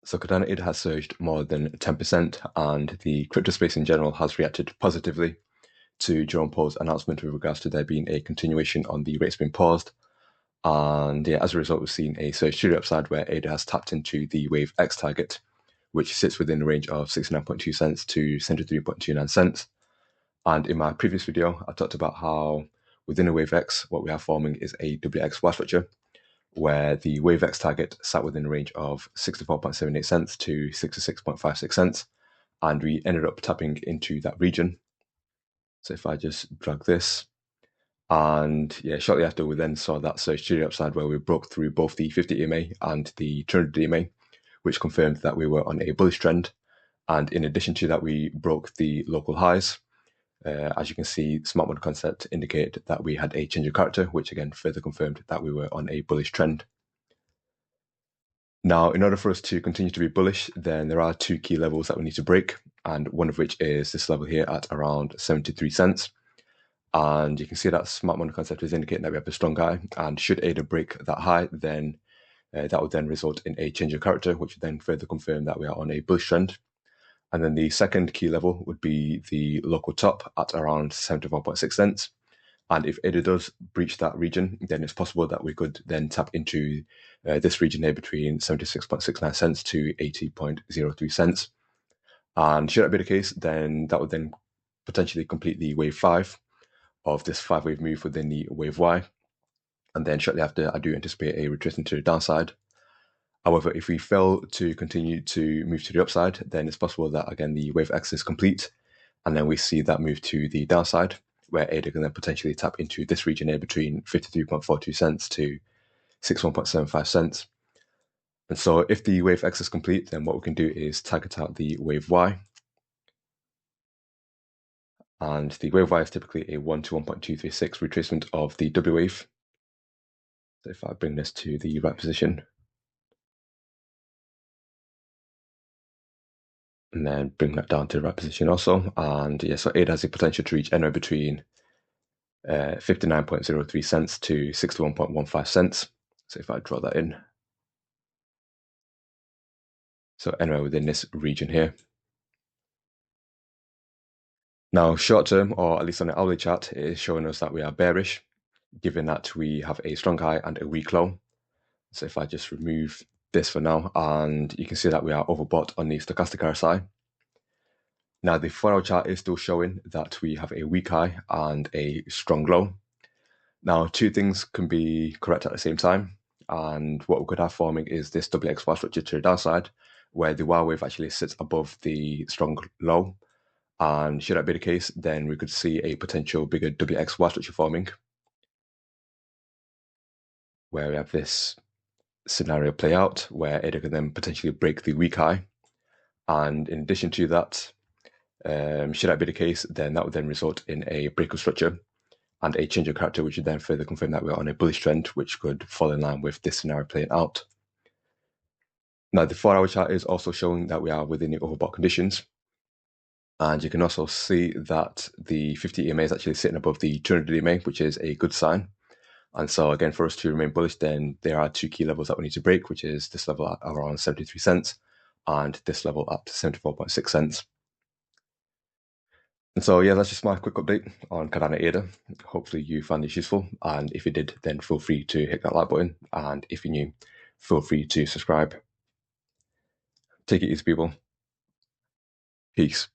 So Cardano ADA has surged more than 10%, and the crypto space in general has reacted positively to Jerome Powell's announcement with regards to there being a continuation on the rates being paused. And yeah, as a result, we've seen a surge to the upside where ADA has tapped into the Wave X target, which sits within the range of 69.2 cents to 73.29 cents. And in my previous video, I talked about how within a Wave X, what we are forming is a WXY structure, where the Wave X target sat within a range of 64.78 cents to 66.56 cents. And we ended up tapping into that region. So if I just drag this, and yeah, shortly after we then saw that surge to the upside where we broke through both the 50 EMA and the 200 EMA, which confirmed that we were on a bullish trend. And in addition to that, we broke the local highs. As you can see, smart money concept indicated that we had a change of character, which again further confirmed that we were on a bullish trend. Now, in order for us to continue to be bullish, then there are two key levels that we need to break, and one of which is this level here at around 73 cents. And you can see that smart money concept is indicating that we have a strong high, and should ADA break that high, then that would then result in a change of character, which would then further confirm that we are on a bullish trend. And then the second key level would be the local top at around 74.6 cents. And if ADA does breach that region, then it's possible that we could then tap into this region here between 76.69 cents to 80.03 cents. And should that be the case, then that would then potentially complete the wave 5 of this 5-wave move within the wave Y. And then shortly after, I do anticipate a retracement to the downside. However, if we fail to continue to move to the upside, then it's possible that, again, the wave X is complete, and then we see that move to the downside, where ADA can then potentially tap into this region here between 53.42 cents to 61.75 cents. And so if the wave X is complete, then what we can do is target out the wave Y. And the wave Y is typically a 1 to 1.236 retracement of the W wave. So if I bring this to the right position, and then bring that down to the right position also. And yeah, so ADA has the potential to reach anywhere between 59.03 cents to 61.15 cents. So if I draw that in, so anywhere within this region here. Now, short term, or at least on the hourly chart, it is showing us that we are bearish, given that we have a strong high and a weak low. So if I just remove this for now, and you can see that we are overbought on the stochastic RSI. Now, the 4-hour chart is still showing that we have a weak high and a strong low. Now, two things can be correct at the same time. And what we could have forming is this WXY structure to the downside, where the Y wave actually sits above the strong low. And should that be the case, then we could see a potential bigger WXY structure forming, where we have this scenario play out, where ADA can then potentially break the weak high. And in addition to that, should that be the case, then that would then result in a breakout structure and a change of character, which would then further confirm that we're on a bullish trend, which could fall in line with this scenario playing out. Now, the 4-hour chart is also showing that we are within the overbought conditions. And you can also see that the 50 EMA is actually sitting above the 200 EMA, which is a good sign. And so again, for us to remain bullish, then there are two key levels that we need to break, which is this level at around 73 cents and this level at 74.6 cents. And so, yeah, that's just my quick update on Cardano ADA. Hopefully you found this useful. And if you did, then feel free to hit that like button. And if you're new, feel free to subscribe. Take it easy, people. Peace.